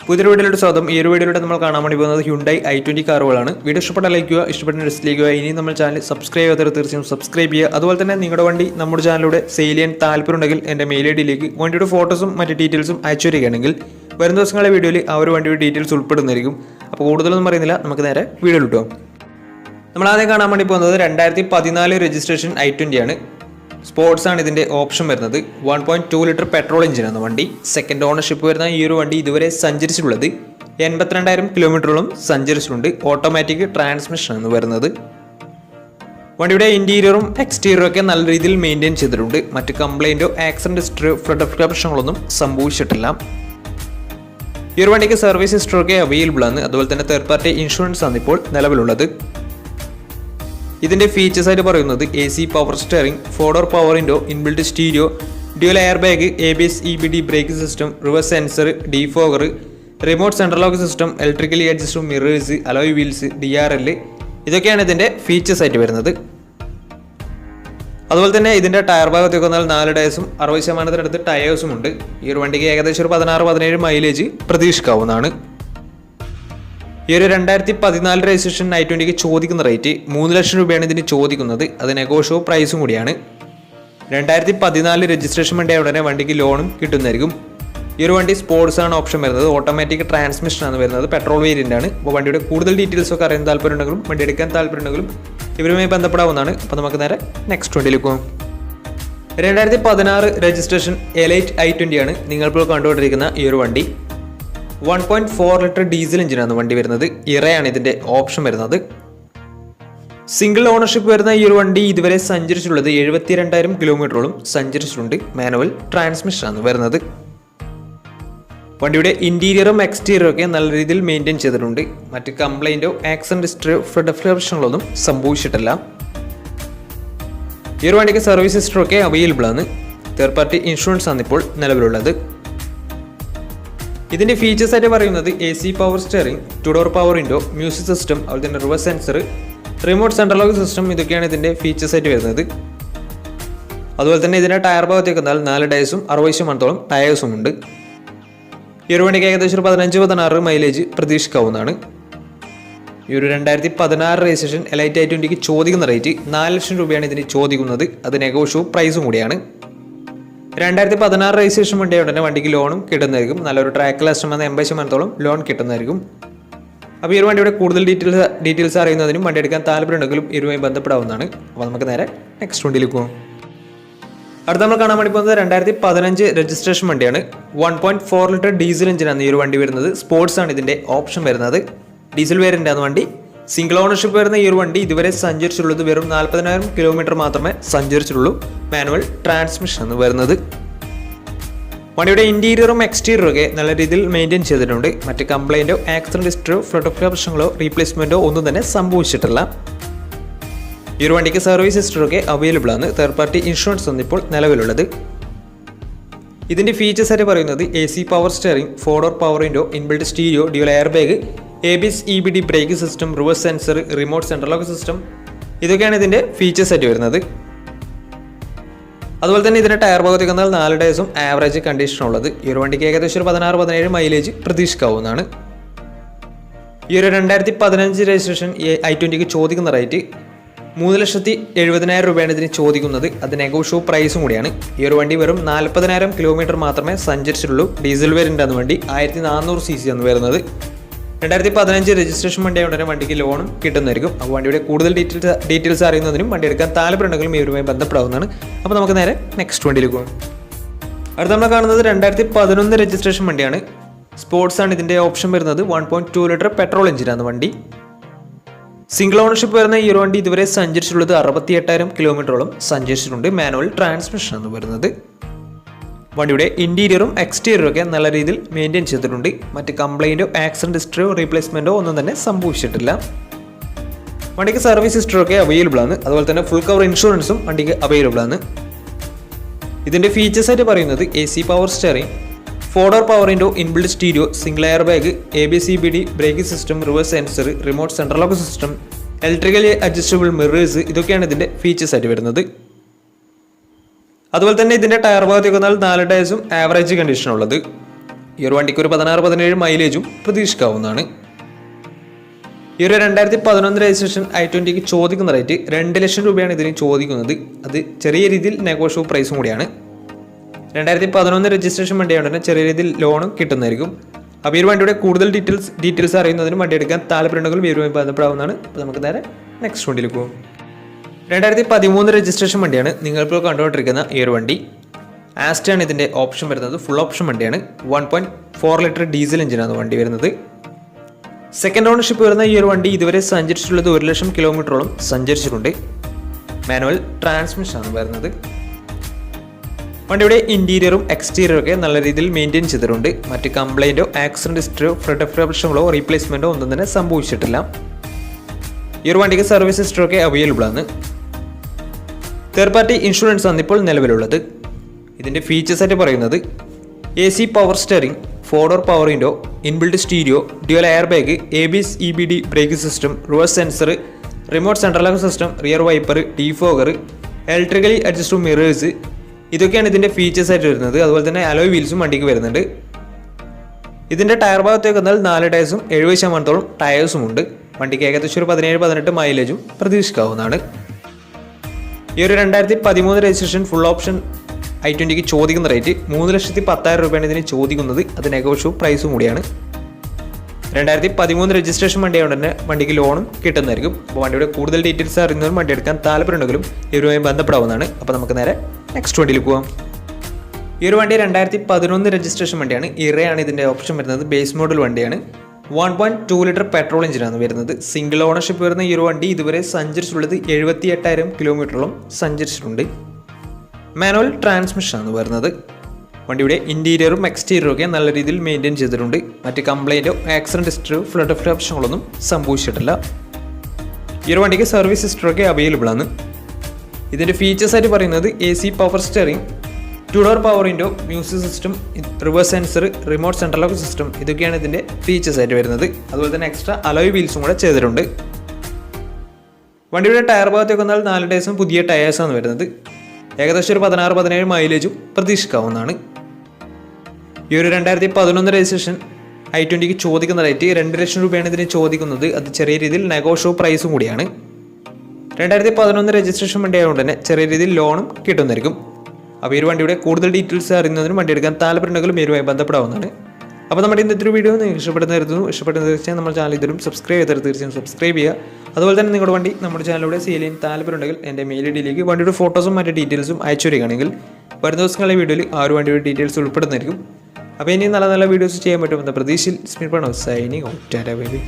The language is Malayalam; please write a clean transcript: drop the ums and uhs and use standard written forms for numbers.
പുതിയൊരു വീഡിയോയുടെ സ്വാഗതം. ഈ ഒരു വീഡിയോയിലൂടെ നമ്മൾ കാണാൻ വേണ്ടി പോകുന്നത് ഹ്യുണ്ടായി i20 കാറുകളാണ്. വീഡിയോ ഇഷ്ടപ്പെട്ടാൽ ലൈക്ക് ചെയ്യുക, ഇഷ്ടപ്പെട്ട ഡിസ്ലൈക്ക് ചെയ്യുക. ഇനി നമ്മൾ ചാനൽ സബ്സ്ക്രൈബ് ചെയ്യാത്തവർ തീർച്ചയായും സബ്സ്ക്രൈബ് ചെയ്യുക. അതുപോലെ തന്നെ നിങ്ങളുടെ വണ്ടി നമ്മുടെ ചാനലിലൂടെ സെയിൽ ചെയ്യാൻ താല്പര്യമുണ്ടെങ്കിൽ എൻ്റെ മെയിൽ ഐഡിയിലേക്ക് വണ്ടിയുടെ ഫോട്ടോസും മറ്റ് ഡീറ്റെയിൽസും അയച്ചു വരികയാണെങ്കിൽ വരും ദിവസങ്ങളെ വീഡിയോയിൽ ആ ഒരു വണ്ടിയുടെ ഡീറ്റെയിൽസ് ഉൾപ്പെടുന്നതായിരിക്കും. അപ്പോൾ കൂടുതലൊന്നും പറയുന്നില്ല, നമുക്ക് നേരെ വീഡിയോയിൽ കിട്ടും. നമ്മൾ ആദ്യം കാണാൻ വേണ്ടി പോകുന്നത് 2014 രജിസ്ട്രേഷൻ i20 ആണ്. സ്പോർട്സ് ആണ് ഇതിൻ്റെ ഓപ്ഷൻ വരുന്നത്. 1.2 ലിറ്റർ പെട്രോൾ എഞ്ചിനാണ് വണ്ടി. സെക്കൻഡ് ഓണർഷിപ്പ് വരുന്ന ഈ ഒരു വണ്ടി ഇതുവരെ സഞ്ചരിച്ചിട്ടുള്ളത് 82,000 കിലോമീറ്ററോളം സഞ്ചരിച്ചിട്ടുണ്ട്. ഓട്ടോമാറ്റിക് ട്രാൻസ്മിഷനാണ് വരുന്നത്. വണ്ടിയുടെ ഇന്റീരിയറും എക്സ്റ്റീരിയറും ഒക്കെ നല്ല രീതിയിൽ മെയിൻറ്റെയിൻ ചെയ്തിട്ടുണ്ട്. മറ്റ് കംപ്ലൈൻറ്റോ ആക്സിഡന്റ് ഹിസ്റ്ററിയോ ഫ്ലഡ് പ്രശ്നങ്ങളൊന്നും സംഭവിച്ചിട്ടില്ല. ഈ ഒരു വണ്ടിക്ക് സർവീസ് ഹിസ്റ്ററൊക്കെ അവൈലബിൾ ആണ്. അതുപോലെ തന്നെ തേർഡ് പാർട്ടി ഇൻഷുറൻസ് ആണ് ഇപ്പോൾ നിലവിലുള്ളത്. ഇതിൻ്റെ ഫീച്ചേഴ്സ് ആയിട്ട് പറയുന്നത് AC power steering, 4-door power window, inbuilt stereo, dual air bag, ABS EBD brake system, reverse sensor, defogger, remote central lock system, electrically adjustable mirrors, alloy wheels, DRL, ഇതൊക്കെയാണ് ഇതിൻ്റെ ഫീച്ചേഴ്സ് ആയിട്ട് വരുന്നത്. അതുപോലെ തന്നെ ഇതിൻ്റെ ടയർ ഭാഗത്തേക്ക് വന്നാൽ 4 ടയേഴ്സും 60% ടയേഴ്സും ഉണ്ട്. ഈ ഒരു വണ്ടിക്ക് ഏകദേശം ഒരു 16-17 മൈലേജ് പ്രതീക്ഷിക്കാവുന്നതാണ്. ഈ ഒരു 2014 രജിസ്ട്രേഷൻ i20ക്ക് ചോദിക്കുന്ന റേറ്റ് 3 ലക്ഷം രൂപയാണ് ഇതിന് ചോദിക്കുന്നത്. അത് നെഗോഷ്യബിൾ പ്രൈസും കൂടിയാണ്. 2014 രജിസ്ട്രേഷൻ വണ്ടി ഉടനെ വണ്ടിക്ക് ലോണും കിട്ടുന്നതായിരിക്കും. ഈ ഒരു വണ്ടി സ്പോർട്സ് ആണ് ഓപ്ഷൻ വരുന്നത്. ഓട്ടോമാറ്റിക് ട്രാൻസ്മിഷൻ ആണ് വരുന്നത്. പെട്രോൾ വേരിയന്റ് ആണ്. അപ്പോൾ വണ്ടിയുടെ കൂടുതൽ ഡീറ്റെയിൽസ് ഒക്കെ അറിയാൻ താല്പര്യമുണ്ടെങ്കിലും വണ്ടി എടുക്കാൻ താല്പര്യമുണ്ടെങ്കിലും ഇവരുമായി ബന്ധപ്പെടാവുന്നതാണ്. അപ്പോൾ നമുക്ക് നേരെ നെക്സ്റ്റ് വണ്ടിയിലേക്ക് പോകാം. 2016 രജിസ്ട്രേഷൻ എലൈറ്റ് i20 ആണ് നിങ്ങളിപ്പോൾ കണ്ടുകൊണ്ടിരിക്കുന്ന ഈ ഒരു വണ്ടി. 1.4 ലിറ്റർ ഡീസൽ എഞ്ചിനാണ് വണ്ടി വരുന്നത്. ഇറയാണ് ഇതിൻ്റെ ഓപ്ഷൻ വരുന്നത്. സിംഗിൾ ഓണർഷിപ്പ് വരുന്ന ഈ ഒരു വണ്ടി ഇതുവരെ സഞ്ചരിച്ചിട്ടുള്ളത് 72,000 കിലോമീറ്ററോളം സഞ്ചരിച്ചിട്ടുണ്ട്. മാനുവൽ ട്രാൻസ്മിഷനാണ് വരുന്നത്. വണ്ടിയുടെ ഇന്റീരിയറും എക്സ്റ്റീരിയറും ഒക്കെ നല്ല രീതിയിൽ മെയിൻറ്റെയിൻ ചെയ്തിട്ടുണ്ട്. മറ്റ് കംപ്ലൈൻറ്റോ ആക്സിഡന്റ് ഹിസ്റ്ററിയോ ഫ്ലഡ് പ്രശ്നങ്ങളൊന്നും സംഭവിച്ചിട്ടില്ല. ഈ ഒരു വണ്ടിക്ക് സർവീസ് ഹിസ്റ്ററൊക്കെ അവൈലബിൾ ആണ്. തേർഡ് പാർട്ടി ഇൻഷുറൻസ് ആണ് ഇപ്പോൾ നിലവിലുള്ളത്. ഇതിൻ്റെ ഫീച്ചേഴ്സ് ആയിട്ട് പറയുന്നത് AC power steering, 2-door power window, music system, അതുപോലെ തന്നെ reverse sensor, remote central lock system, ഇതൊക്കെയാണ് ഇതിൻ്റെ ഫീച്ചേഴ്സ് ആയിട്ട് വരുന്നത്. അതുപോലെ തന്നെ ഇതിൻ്റെ ടയർ ഭാഗത്തേക്ക് വന്നാൽ 4 ടയേഴ്സും 60% ടയേഴ്സും ഉണ്ട്. ഈ ഒരു വണ്ടിക്ക് ഏകദേശം 15-16 മൈലേജ് പ്രതീക്ഷിക്കാവുന്നതാണ്. ഈ ഒരു 2016 രജിസ്ട്രേഷൻ എലൈറ്റ് i20ക്ക് ചോദിക്കുന്ന റേറ്റ് 4 ലക്ഷം രൂപയാണ് ഇതിന് ചോദിക്കുന്നത്. അത് നെഗോഷ്യബിൾ പ്രൈസും കൂടിയാണ്. 2016 രജിസ്ട്രേഷൻ വണ്ടി ഉടനെ വണ്ടിക്ക് ലോണും കിട്ടുന്നതായിരിക്കും. നല്ലൊരു ട്രാക്ക് ലാസ്റ്റ് 80% ലോൺ കിട്ടുന്നതായിരിക്കും. അപ്പോൾ ഈ ഒരു വണ്ടിയുടെ കൂടുതൽ ഡീറ്റെയിൽസ് അറിയുന്നതിനും വണ്ടി എടുക്കാൻ താല്പര്യമുണ്ടെങ്കിലും ഇതുമായി ബന്ധപ്പെടാവുന്നതാണ്. അപ്പോൾ നമുക്ക് നേരെ നെക്സ്റ്റ് വണ്ടിയിലേക്ക് പോകാം. അടുത്ത നമ്മൾ കാണാൻ വേണ്ടി പോകുന്നത് 2015 രജിസ്ട്രേഷൻ വണ്ടിയാണ്. 1.4 ലിറ്റർ ഡീസൽ എഞ്ചിനാണ് ഈ ഒരു വണ്ടി വരുന്നത്. സ്പോർട്സ് ആണ് ഇതിൻ്റെ ഓപ്ഷൻ വരുന്നത്. ഡീസൽ വേരിയൻ്റ് ആണ് വണ്ടി. സിംഗിൾ ഓണർഷിപ്പ് വരുന്ന ഈ ഒരു വണ്ടി ഇതുവരെ സഞ്ചരിച്ചിട്ടുള്ളത് വെറും 40,000 കിലോമീറ്റർ മാത്രമേ സഞ്ചരിച്ചിട്ടുള്ളൂ. മാനുവൽ ട്രാൻസ്മിഷൻ ആണ് വരുന്നത്. വണ്ടിയുടെ ഇന്റീരിയറും എക്സ്റ്റീരിയറും ഒക്കെ നല്ല രീതിയിൽ മെയിൻറ്റെയിൻ ചെയ്തിട്ടുണ്ട്. മറ്റ് കംപ്ലൈൻറ്റോ ആക്സിഡന്റ് ഹിസ്റ്ററിയോ ഫ്ലഡ് പ്രശ്നങ്ങളോ റീപ്ലേസ്മെൻറ്റോ ഒന്നും തന്നെ സംഭവിച്ചിട്ടില്ല. ഈ ഒരു വണ്ടിക്ക് സർവീസ് ഹിസ്റ്ററൊക്കെ അവൈലബിൾ ആണ്. തേർഡ് പാർട്ടി ഇൻഷുറൻസ് ആണ് ഇപ്പോൾ നിലവിലുള്ളത്. ഇതിൻ്റെ ഫീച്ചേഴ്സ് ആയിട്ട് പറയുന്നത് AC power steering, 4-door power window, inbuilt stereo, dual air bag, ABS EBD brake system, reverse sensor, remote central lock system, ഇതൊക്കെയാണ് ഇതിൻ്റെ ഫീച്ചേഴ്സ് ആയിട്ട് വരുന്നത്. അതുപോലെ തന്നെ ഇതിൻ്റെ ടയർ ഭാഗത്തേക്ക് വന്നാൽ 4 ടയേഴ്സും ആവറേജ് കണ്ടീഷനുള്ളത്. ഈ ഒരു വണ്ടിക്ക് ഏകദേശം 16-17 മൈലേജ് പ്രതീക്ഷിക്കാവുന്നതാണ്. ഈ ഒരു 2015 രജിസ്ട്രേഷൻ i20ക്ക് ചോദിക്കുന്ന റേറ്റ് 3,70,000 രൂപയാണ് ഇതിന് ചോദിക്കുന്നത്. അത് നെഗോഷ്യബിൾ പ്രൈസും കൂടിയാണ്. ഈ ഒരു വണ്ടി വെറും 40,000 കിലോമീറ്റർ മാത്രമേ സഞ്ചരിച്ചിട്ടുള്ളൂ. ഡീസൽ വേരിയൻ്റ് ആണ് വണ്ടി. 1400 cc ആണ് വരുന്നത്. 2015 രജിസ്ട്രേഷൻ വണ്ടി ഉടനെ വണ്ടിക്ക് ലോണും കിട്ടുന്നതായിരിക്കും. അപ്പോൾ വണ്ടിയുടെ കൂടുതൽ ഡീറ്റെയിൽസ് അറിയുന്നതിനും വണ്ടി എടുക്കാൻ താല്പര്യമുണ്ടെങ്കിലും ഇവരുമായി ബന്ധപ്പെടാവുന്നതാണ്. അപ്പോൾ നമുക്ക് നേരെ നെക്സ്റ്റ് വണ്ടിയിലേക്ക് പോകാം. അടുത്ത നമ്മൾ കാണുന്നത് 2011 രജിസ്ട്രേഷൻ വണ്ടിയാണ്. സ്പോർട്സ് ആണ് ഇതിൻ്റെ ഓപ്ഷൻ വരുന്നത്. 1.2 ലിറ്റർ പെട്രോൾ എഞ്ചിനാണ് വണ്ടി. സിംഗിൾ ഓണർഷിപ്പ് വരുന്ന ഈ ഒരു വണ്ടി ഇതുവരെ സഞ്ചരിച്ചിട്ടുള്ളത് 68,000 കിലോമീറ്ററോളം സഞ്ചരിച്ചിട്ടുണ്ട്. മാനുവൽ ട്രാൻസ്മിഷൻ ആണ് വരുന്നത്. വണ്ടിയുടെ ഇന്റീരിയറും എക്സ്റ്റീരിയറും ഒക്കെ നല്ല രീതിയിൽ മെയിൻറ്റെയിൻ ചെയ്തിട്ടുണ്ട്. മറ്റ് കംപ്ലൈൻറ്റോ ആക്സിഡന്റ് ഹിസ്റ്ററിയോ റീപ്ലേസ്മെൻറ്റോ ഒന്നും തന്നെ സംഭവിച്ചിട്ടില്ല. വണ്ടിക്ക് സർവീസ് ഹിസ്റ്ററൊക്കെ അവൈലബിൾ ആണ്. അതുപോലെ തന്നെ ഫുൾ കവർ ഇൻഷുറൻസും വണ്ടിക്ക് അവൈലബിൾ ആണ്. ഇതിൻ്റെ ഫീച്ചേഴ്സ് ആയിട്ട് പറയുന്നത് AC power steering, 4-door power window, inbuilt stereo, single air bag, ABS EBD brake system, reverse sensor, remote central lock system, electrically adjustable mirrors, ഇതൊക്കെയാണ് ഇതിൻ്റെ ഫീച്ചേഴ്സ് ആയിട്ട് വരുന്നത്. അതുപോലെ തന്നെ ഇതിൻ്റെ ടയർ ഭാഗത്തേക്ക് വന്നാൽ 4 ടയേഴ്സും ആവറേജ് കണ്ടീഷനുള്ളത്. ഈ ഒരു വണ്ടിക്ക് ഒരു 16-17 മൈലേജും പ്രതീക്ഷിക്കാവുന്നതാണ്. ഈ ഒരു 2011 രജിസ്ട്രേഷൻ i20ക്ക് ചോദിക്കുന്ന റേറ്റ് 2 ലക്ഷം രൂപയാണ് ഇതിന് ചോദിക്കുന്നത്. അത് ചെറിയ രീതിയിൽ നെഗോഷ്യബിൾ പ്രൈസും കൂടിയാണ്. 2011 രജിസ്ട്രേഷൻ വണ്ടിയായതുകൊണ്ട് തന്നെ ചെറിയ രീതിയിൽ ലോണും കിട്ടുന്നതായിരിക്കും. അപ്പോൾ ഈ ഒരു വണ്ടിയുടെ കൂടുതൽ ഡീറ്റെയിൽസ് അറിയുന്നതിനും വണ്ടി എടുക്കാൻ താല്പര്യമുണ്ടെങ്കിൽ വീഡിയോയുമായി ബന്ധപ്പെടാവുന്നതാണ്. അപ്പോൾ നമുക്ക് നേരെ നെക്സ്റ്റ് വണ്ടിയിലേക്ക് പോകും. 2013 രജിസ്ട്രേഷൻ വണ്ടിയാണ് നിങ്ങളിപ്പോൾ കണ്ടുകൊണ്ടിരിക്കുന്ന ഈ ഒരു വണ്ടി. ആസ്റ്റയാണ് ഇതിൻ്റെ ഓപ്ഷൻ വരുന്നത്. ഫുൾ ഓപ്ഷൻ വണ്ടിയാണ്. 1.4 ലിറ്റർ ഡീസൽ എഞ്ചിനാണ് വണ്ടി വരുന്നത്. സെക്കൻഡ് ഓണർഷിപ്പ് വരുന്ന ഈ ഒരു വണ്ടി ഇതുവരെ സഞ്ചരിച്ചിട്ടുള്ളത് 1 ലക്ഷം കിലോമീറ്ററോളം സഞ്ചരിച്ചിട്ടുണ്ട്. മാനുവൽ ട്രാൻസ്മിഷനാണ് വരുന്നത്. വണ്ടിയുടെ ഇൻറ്റീരിയറും എക്സ്റ്റീരിയറും ഒക്കെ നല്ല രീതിയിൽ മെയിൻറ്റെയിൻ ചെയ്തിട്ടുണ്ട്. മറ്റ് കംപ്ലൈൻറ്റോ ആക്സിഡൻറ്റ് ഹിസ്റ്ററിയോ ഫ്ലഡ് പ്രശ്നങ്ങളോ റീപ്ലേസ്മെൻറ്റോ ഒന്നും തന്നെ സംഭവിച്ചിട്ടില്ല. ഈ ഒരു വണ്ടിക്ക് സർവീസ് ഹിസ്റ്ററൊക്കെ അവൈലബിൾ ആണ്. തേർഡ് പാർട്ടി ഇൻഷുറൻസ് ആണ് ഇപ്പോൾ നിലവിലുള്ളത്. ഇതിൻ്റെ ഫീച്ചേഴ്സ് ആയിട്ട് പറയുന്നത് AC power steering, 4-door power window, inbuilt stereo, dual air bag, ABS EBD brake system, reverse sensor, remote central lock system, rear wiper, defogger, electrically adjustable mirrors, ഇതൊക്കെയാണ് ഇതിൻ്റെ ഫീച്ചേഴ്സ് ആയിട്ട് വരുന്നത്. അതുപോലെ തന്നെ അലോയ് വീൽസും വണ്ടിക്ക് വരുന്നുണ്ട്. ഇതിൻ്റെ ടയർ ഭാഗത്തേക്ക് വന്നാൽ 4 ടയേഴ്സും 70% ടയേഴ്സും ഉണ്ട്. വണ്ടിക്ക് ഏകദേശം ഒരു 17-18 മൈലേജും പ്രതീക്ഷിക്കാവുന്നതാണ്. ഈ ഒരു 2013 രജിസ്ട്രേഷൻ ഫുൾ ഓപ്ഷൻ i20ക്ക് ചോദിക്കുന്ന റേറ്റ് 3,10,000 രൂപയാണ് ഇതിന് ചോദിക്കുന്നത്. അത് നെഗോഷ്യബിൾ പ്രൈസും കൂടിയാണ്. 2013 രജിസ്ട്രേഷൻ വണ്ടിയായതുകൊണ്ട് തന്നെ വണ്ടിക്ക് ലോണും കിട്ടുന്നതായിരിക്കും. അപ്പോൾ വണ്ടിയുടെ കൂടുതൽ ഡീറ്റെയിൽസ് അറിയുന്നതും വണ്ടി എടുക്കാൻ താല്പര്യമുണ്ടെങ്കിലും ഇവരുമായി ബന്ധപ്പെടാവുന്നതാണ്. അപ്പോൾ നമുക്ക് നേരെ നെക്സ്റ്റ് വണ്ടിയിലേക്ക് പോകാം. ഈ ഒരു വണ്ടി 2011 രജിസ്ട്രേഷൻ വണ്ടിയാണ്. ഇറയാണ് ഇതിൻ്റെ ഓപ്ഷൻ വരുന്നത്. ബേസ് മോഡൽ വണ്ടിയാണ്. 1.2 ലിറ്റർ പെട്രോൾ എഞ്ചിനാണ് വരുന്നത്. സിംഗിൾ ഓണർഷിപ്പ് വരുന്ന ഈ ഒരു വണ്ടി ഇതുവരെ സഞ്ചരിച്ചിട്ടുള്ളത് 78,000 കിലോമീറ്ററോളം സഞ്ചരിച്ചിട്ടുണ്ട്. മാനുവൽ ട്രാൻസ്മിഷനാണ് വരുന്നത്. വണ്ടിയുടെ ഇൻറ്റീരിയറും എക്സ്റ്റീരിയറും ഒക്കെ നല്ല രീതിയിൽ മെയിൻറ്റെയിൻ ചെയ്തിട്ടുണ്ട്. മറ്റ് കംപ്ലൈൻറ്റോ ആക്സിഡൻറ്റ് ഹിസ്റ്ററിയോ ഫ്ലഡ് പ്രശ്നങ്ങളൊന്നും സംഭവിച്ചിട്ടില്ല. ഈ ഒരു വണ്ടിക്ക് സർവീസ് ഹിസ്റ്ററൊക്കെ അവൈലബിൾ ആണ്. ഇതിൻ്റെ ഫീച്ചേഴ്സ് ആയിട്ട് പറയുന്നത് AC power steering, 2-door power window, music system, reverse sensor, remote central lock system, ഇതൊക്കെയാണ് ഇതിൻ്റെ ഫീച്ചേഴ്സ് ആയിട്ട് വരുന്നത്. അതുപോലെ തന്നെ എക്സ്ട്രാ അലോയ് വീൽസും കൂടെ ചെയ്തിട്ടുണ്ട്. വണ്ടിയുടെ ടയർ ഭാഗത്തേക്ക് വന്നാൽ 4 ടയേഴ്സും പുതിയ ടയേഴ്സാണ് വരുന്നത്. ഏകദേശം ഒരു 16-17 മൈലേജും പ്രതീക്ഷിക്കാവുന്നതാണ്. ഈ ഒരു 2011 രജിസ്ട്രേഷൻ i20ക്ക് ചോദിക്കുന്ന റേറ്റ് 2 ലക്ഷം രൂപയാണ് ഇതിന് ചോദിക്കുന്നത്. അത് ചെറിയ രീതിയിൽ നെഗോഷ്യബിൾ പ്രൈസും കൂടിയാണ്. 2011 രജിസ്ട്രേഷൻ വണ്ടി ആയതുകൊണ്ട് തന്നെ ചെറിയ രീതിയിൽ ലോണും കിട്ടുന്നതായിരിക്കും. അപ്പോൾ ഈ ഒരു വണ്ടിയുടെ കൂടുതൽ ഡീറ്റെയിൽസ് അറിയുന്നതിനും വണ്ടി എടുക്കാൻ താല്പര്യമുണ്ടെങ്കിലും ഇവരുമായി ബന്ധപ്പെടാവുന്നതാണ്. അപ്പോൾ നമ്മുടെ ഇന്നത്തെ വീഡിയോ നിങ്ങൾക്ക് ഇഷ്ടപ്പെടുന്ന തീർച്ചയായും നമ്മുടെ ചാനൽ ഇതിലും സബ്സ്ക്രൈബ് ചെയ്താൽ തീർച്ചയായും സബ്സ്ക്രൈബ് ചെയ്യുക. അതുപോലെ തന്നെ നിങ്ങളുടെ വണ്ടി നമ്മുടെ ചാനലിലൂടെ സെയിൽ ചെയ്യാൻ താല്പര്യമുണ്ടെങ്കിൽ എൻ്റെ മെയിൽ ഐഡിയിലേക്ക് വണ്ടിയുടെ ഫോട്ടോസും മറ്റ് ഡീറ്റെയിൽസും അയച്ചു വരികയാണെങ്കിൽ വരുന്ന ദിവസങ്ങളിലെ വീഡിയോയിൽ ആ ഒരു വണ്ടിയുടെ ഡീറ്റെയിൽസ് ഉൾപ്പെടുന്നതായിരിക്കും. അപ്പോൾ ഇനി നല്ല നല്ല വീഡിയോസ് ചെയ്യാൻ പറ്റുമെന്ന പ്രതീക്ഷയിൽ സ്മിർപ്പണോ signing out. Tata bye by.